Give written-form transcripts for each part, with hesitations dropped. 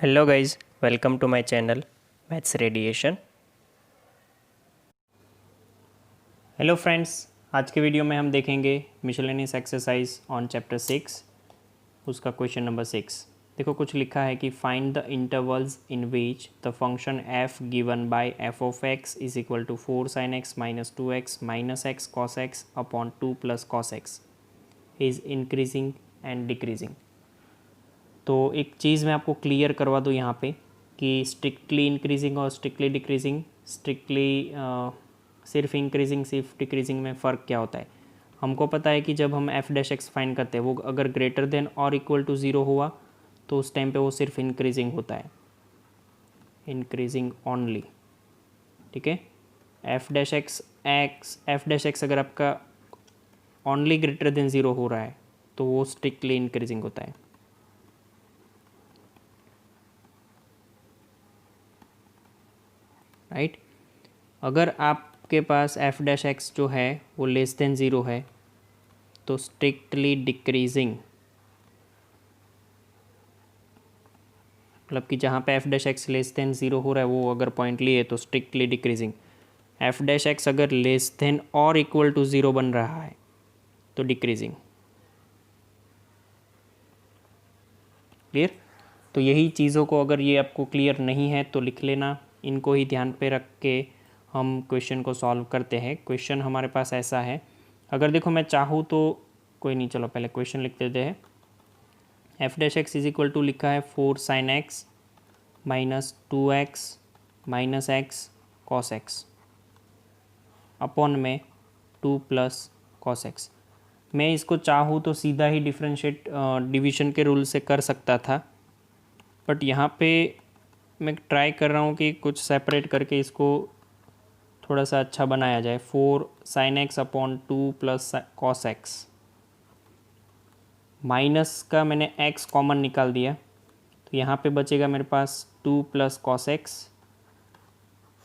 Hello guys, welcome to my channel maths radiation. Hello friends, आज के video में हम देखेंगे मिसलेनियस एक्सरसाइज ऑन चैप्टर 6, उसका क्वेश्चन नंबर 6। देखो कुछ लिखा है कि find the intervals in which the function f given by f of x is equal to 4 sin x minus 2x minus x cos x upon 2 plus cos x is increasing and decreasing. तो एक चीज़ मैं आपको clear करवा दूँ यहाँ पे कि strictly increasing और स्ट्रिक्टली डिक्रीजिंग, स्ट्रिक्टली सिर्फ इंक्रीजिंग सिर्फ डिक्रीजिंग में फ़र्क क्या होता है। हमको पता है कि जब हम एफ डैश एक्स फाइंड करते हैं वो अगर ग्रेटर देन और इक्वल टू ज़ीरो हुआ तो उस टाइम पे वो सिर्फ इंक्रीजिंग होता है, इंक्रीजिंग ओनली। ठीक है, एफ डैश एक्स अगर आपका ओनली ग्रेटर देन ज़ीरो हो रहा है तो वो स्ट्रिक्टली इंक्रीजिंग होता है। राइट, अगर आपके पास एफ डैश एक्स जो है वो लेस देन ज़ीरो है तो स्ट्रिक्टली डिक्रीजिंग, मतलब कि जहाँ पे F dash x less than zero हो रहा है वो अगर पॉइंट लिए तो strictly decreasing. F dash x अगर लेस देन और इक्वल टू ज़ीरो बन रहा है तो डिक्रीजिंग। क्लियर? तो यही चीज़ों को अगर ये आपको क्लियर नहीं है तो लिख लेना, इनको ही ध्यान पे रख के हम क्वेश्चन को सॉल्व करते हैं। क्वेश्चन हमारे पास ऐसा है, अगर देखो मैं चाहूँ तो कोई नहीं, चलो पहले क्वेश्चन लिख देते हैं। F dash X is equal to लिखा है 4 sin x minus 2x minus X cos X upon में 2 प्लस कॉस एक्स। मैं इसको चाहूँ तो सीधा ही डिफरेंशिएट डिवीज़न के रूल से कर सकता था, बट यहाँ पे मैं ट्राई कर रहा हूँ कि कुछ सेपरेट करके इसको थोड़ा सा अच्छा बनाया जाए। 4 sin x upon 2 plus cos x, minus का मैंने x कॉमन निकाल दिया तो यहाँ पे बचेगा मेरे पास 2 प्लस कॉस एक्स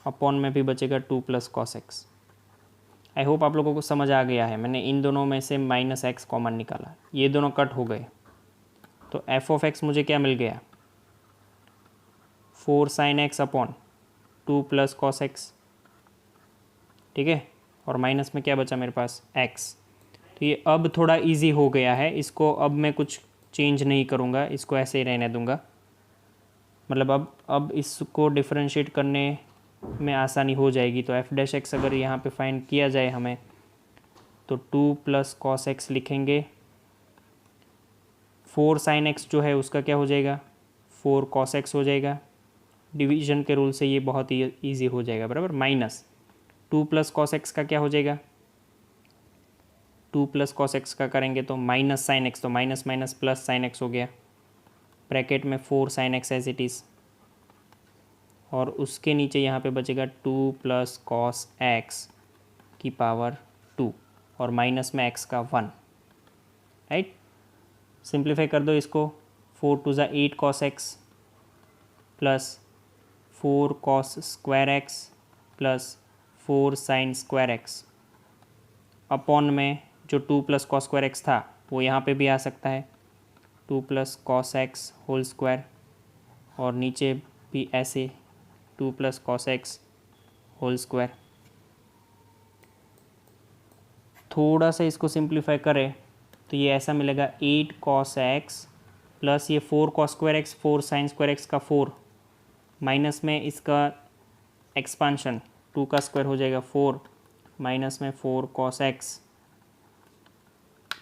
अपॉन में भी बचेगा 2 plus cos x. I hope आप लोगों को समझ आ गया है। मैंने इन दोनों में से माइनस एक्स कॉमन निकाला, ये दोनों कट हो गए तो एफ ऑफ एक्स मुझे क्या मिल गया, 4 sin x upon 2 plus cos x. ठीक है, और माइनस में क्या बचा मेरे पास x। तो ये अब थोड़ा इजी हो गया है, इसको अब मैं कुछ चेंज नहीं करूँगा, इसको ऐसे ही रहने दूँगा। मतलब अब इसको डिफरेंशिएट करने में आसानी हो जाएगी। तो एफ डैश एक्स अगर यहाँ पे फाइंड किया जाए हमें तो 2 प्लस कॉस एक्स लिखेंगे, 4 sin x जो है उसका क्या हो जाएगा, 4 cos x हो जाएगा। डिवीजन के रूल से ये बहुत ही ईजी हो जाएगा, बराबर। माइनस 2 प्लस कॉस एक्स का क्या हो जाएगा, 2 प्लस कॉस एक्स का करेंगे तो माइनस साइन एक्स, तो minus minus plus sine X हो गया, ब्रैकेट में 4 sin x as it is, और उसके नीचे यहाँ पे बचेगा 2 प्लस कॉस एक्स की पावर 2 और माइनस में x का 1। राइट, सिंप्लीफाई कर दो इसको, 4 टू ज़ा 8 cos x plus 4 cos square x plus 4 sin square x upon में जो 2 प्लस कॉस स्क्वायर एक्स था वो यहाँ पे भी आ सकता है, 2 plus cos X whole square, और नीचे भी ऐसे 2 plus cos X whole square. थोड़ा सा इसको सिंप्लीफाई करें तो ये ऐसा मिलेगा 8 cos x प्लस ये 4 cos square x, 4 sin square x का 4, माइनस में इसका एक्सपांशन 2 का स्क्वायर हो जाएगा 4, माइनस में 4 cos x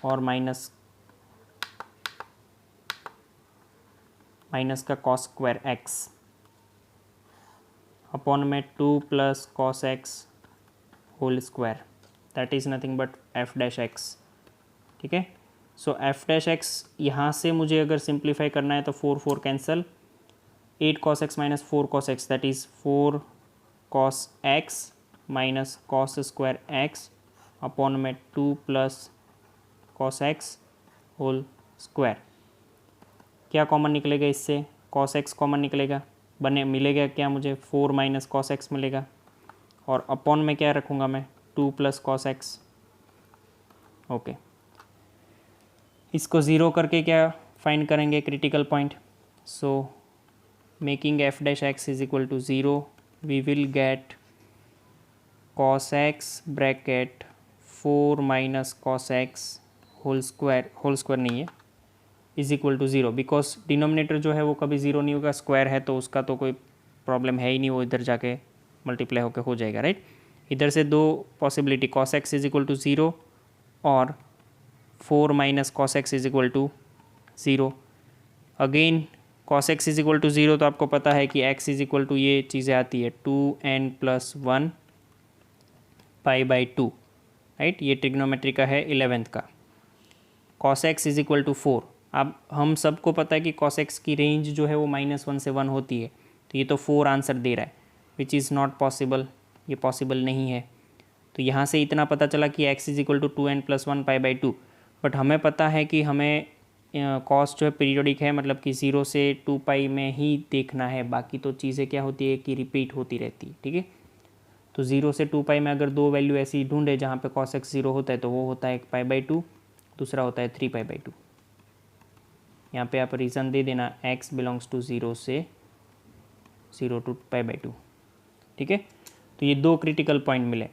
और माइनस का cos स्क्वायर x अपॉन में 2 plus cos X whole square, that is nothing but F dash X. ठीक है, सो एफ डैश एक्स यहाँ से मुझे अगर सिंप्लीफाई करना है तो 4 4 कैंसिल, 8 cos x माइनस 4 cos x, that is 4 cos x minus cos square x upon में 2 plus cos x whole square. क्या कॉमन निकलेगा इससे, cos x कॉमन निकलेगा, मिलेगा क्या मुझे, 4 माइनस cos x मिलेगा, और अपॉन में क्या रखूँगा मैं, 2 प्लस cos x। ओके, इसको ज़ीरो करके क्या फाइंड करेंगे, critical point. So making f dash x is equal to 0, we will get cos x bracket 4 minus cos x whole square नहीं है is equal to 0, because denominator जो है वो कभी 0 नहीं होगा, स्क्वायर है तो उसका तो कोई प्रॉब्लम है ही नहीं, वो इधर जाके मल्टीप्लाई होकर हो जाएगा, राइट। इधर से दो possibility, cos x is equal to 0 और 4 minus cos x is equal to 0। Again cos x is equal to 0 तो आपको पता है कि x इज इक्वल टू ये चीज़ें आती है 2n+1 π/2, राइट। ये ट्रिग्नोमेट्री का है 11th का। cos x is equal to 4। अब हम सबको पता है कि cos x की रेंज जो है वो -1 से 1 होती है, तो ये तो 4 आंसर दे रहा है, विच इज़ नॉट पॉसिबल, ये पॉसिबल नहीं है। तो यहाँ से इतना पता चला कि x is equal to 2n+1 π/2, but हमें पता है कि हमें कॉस जो है पीरियोडिक है, मतलब कि 0 से 2π में ही देखना है, बाकी तो चीज़ें क्या होती है कि रिपीट होती रहती है, ठीक है। तो 0 से 2π में अगर दो वैल्यू ऐसी ढूंढे जहाँ पे cos x 0 होता है तो वो होता है एक π/2, दूसरा होता है 3π/2। यहाँ पे आप रीज़न दे देना x बिलोंग्स टू 0 से 0 to π/2, ठीक है। तो ये दो क्रिटिकल पॉइंट मिले,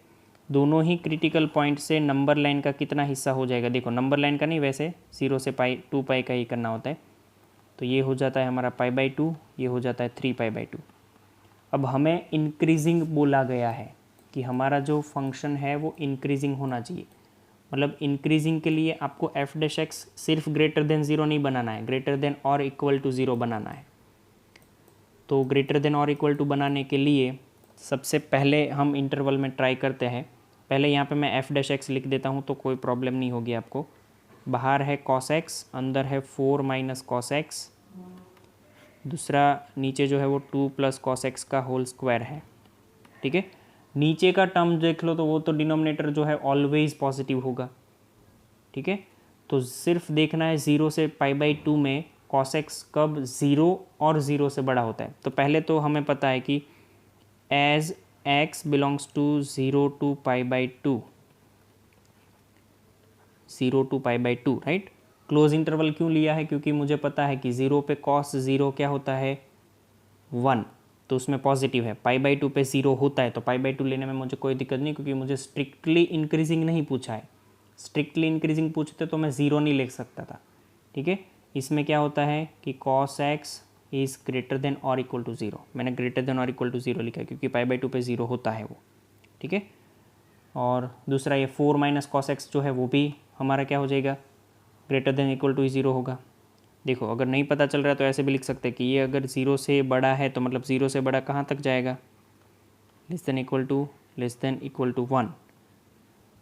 दोनों ही क्रिटिकल पॉइंट से नंबर लाइन का कितना हिस्सा हो जाएगा, देखो नंबर लाइन का नहीं, वैसे 0 से 2π का ही करना होता है। तो ये हो जाता है हमारा π/2, ये हो जाता है 3π/2। अब हमें इंक्रीजिंग बोला गया है कि हमारा जो फंक्शन है वो इंक्रीजिंग होना चाहिए, मतलब इंक्रीजिंग के लिए आपको f डैश x सिर्फ ग्रेटर देन 0 नहीं बनाना है, ग्रेटर देन और इक्वल टू 0 बनाना है। तो ग्रेटर देन और इक्वल टू बनाने के लिए सबसे पहले हम इंटरवल में ट्राई करते हैं। पहले यहाँ पे मैं f डैश x लिख देता हूँ तो कोई प्रॉब्लम नहीं होगी आपको। बाहर है cos x, अंदर है 4 माइनस cos x, दूसरा नीचे जो है वो 2 प्लस cos x का होल स्क्वायर है, ठीक है। नीचे का टर्म देख लो तो वो तो डिनोमिनेटर जो है ऑलवेज पॉजिटिव होगा, ठीक है। तो सिर्फ देखना है 0 से π/2 में cos x कब 0 और 0 से बड़ा होता है। तो पहले तो हमें पता है कि as x belongs to 0 to π/2, 0 to π/2, right. Close interval क्यों लिया है, क्योंकि मुझे पता है कि 0 पे cos 0 क्या होता है 1, तो उसमें पॉजिटिव है। π/2 पे 0 होता है तो π/2 लेने में मुझे कोई दिक्कत नहीं, क्योंकि मुझे स्ट्रिक्टली इंक्रीजिंग नहीं पूछा है। स्ट्रिक्टली इंक्रीजिंग पूछते तो मैं 0 नहीं लिख सकता था, ठीक है। इसमें क्या होता है कि cos x is greater then और इक्वल टू 0, मैंने ग्रेटर देन और इक्वल टू 0 लिखा है क्योंकि π/2 पे 0 होता है वो, ठीक है। और दूसरा ये 4 माइनस cos x जो है वो भी हमारा क्या हो जाएगा, ग्रेटर देन इक्वल टू 0 होगा। देखो अगर नहीं पता चल रहा है तो ऐसे भी लिख सकते हैं कि ये अगर 0 से बड़ा है तो मतलब 0 से बड़ा कहाँ तक जाएगा, लेस देन इक्वल टू 1।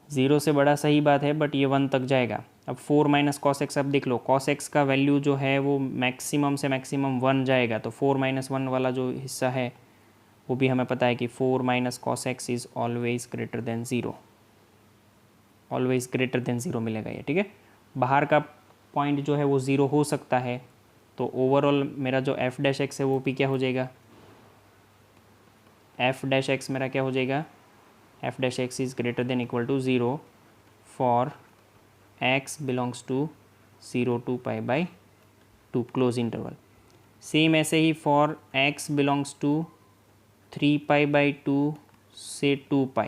0 से बड़ा सही बात है, बट ये 1 तक जाएगा। अब 4 माइनस cos x, अब देख लो cos x का वैल्यू जो है वो मैक्सिमम से मैक्सिमम 1 जाएगा, तो 4 माइनस 1 वाला जो हिस्सा है वो भी हमें पता है कि 4 minus cos x is always greater than 0, always greater than 0 मिलेगा ये, ठीक है। बाहर का पॉइंट जो है वो 0 हो सकता है, तो ओवरऑल मेरा जो f डैश x है वो भी क्या हो जाएगा, f डैश x मेरा क्या हो जाएगा, f dash x is greater than equal to 0 for x belongs to 0 to π/2 close interval. Same ऐसे ही फॉर x बिलोंग्स टू 3π/2 से 2π,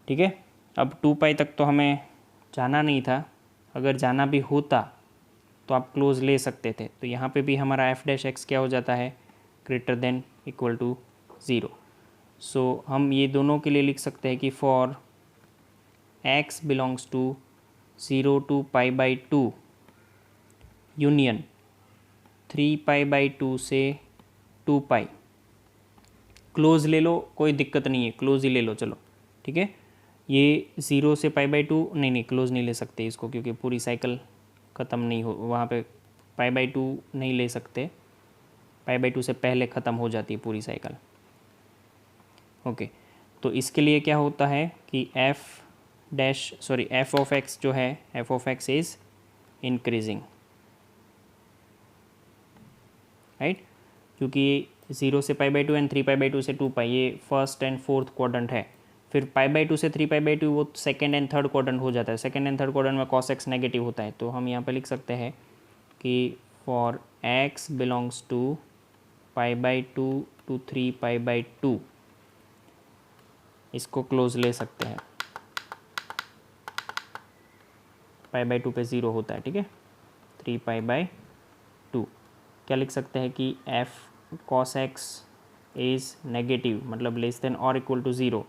ठीक है। अब 2π तक तो हमें जाना नहीं था, अगर जाना भी होता तो आप क्लोज ले सकते थे। तो यहाँ पे भी हमारा f डैश x क्या हो जाता है, greater than equal to 0। So हम ये दोनों के लिए लिख सकते हैं कि for x belongs to 0 to π/2 union 3π/2 से 2π, क्लोज ले लो कोई दिक्कत नहीं है, क्लोज ही ले लो चलो, ठीक है। ये 0 से π/2 नहीं क्लोज नहीं ले सकते इसको, क्योंकि पूरी साइकिल ख़त्म नहीं हो, वहाँ पे π/2 नहीं ले सकते, π/2 से पहले ख़त्म हो जाती है पूरी साइकिल, ओके। तो इसके लिए क्या होता है कि f ऑफ x जो है f of x is increasing, right, क्योंकि 0 से π/2 एंड 3π/2 से 2π ये फर्स्ट एंड फोर्थ क्वाड्रेंट है। फिर π/2 से 3π/2 वो सेकेंड एंड थर्ड क्वाड्रेंट हो जाता है। सेकेंड एंड थर्ड क्वाड्रेंट में cos x नेगेटिव होता है, तो हम यहाँ पे लिख सकते हैं कि for x belongs to π/2 to 3π/2, इसको क्लोज ले सकते हैं। π/2 पे 0 होता है, ठीक है। 3π/2 क्या लिख सकते हैं कि f cos x is negative, मतलब लेस देन और इक्वल टू 0।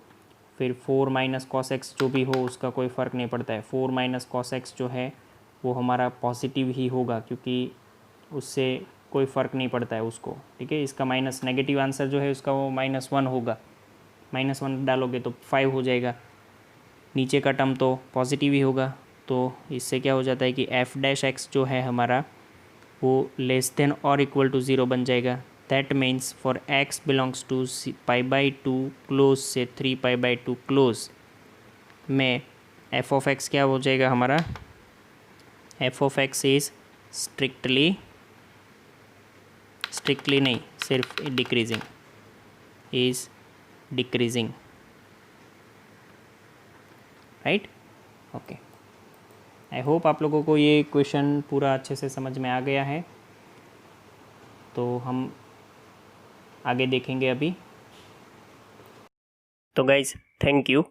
फिर 4 माइनस कॉस एक्स जो भी हो उसका कोई फ़र्क नहीं पड़ता है। 4 माइनस कॉस एक्स जो है वो हमारा पॉजिटिव ही होगा, क्योंकि उससे कोई फ़र्क नहीं पड़ता है उसको, ठीक है। इसका माइनस नेगेटिव आंसर जो है उसका वो -1 होगा। -1 डालोगे तो 5 हो जाएगा। नीचे का टर्म तो पॉजिटिव ही होगा, तो इससे क्या हो जाता है कि f डैश एक्स जो है हमारा वो लेस देन और इक्वल टू 0 बन जाएगा। That means for x belongs to π/2 close से 3π/2 क्लोज में f ऑफ x क्या हो जाएगा हमारा, f of x is strictly नहीं, सिर्फ decreasing, is decreasing, right. Okay, I hope आप लोगों को ये क्वेश्चन पूरा अच्छे से समझ में आ गया है। तो हम आगे देखेंगे अभी। तो गाइज थैंक यू।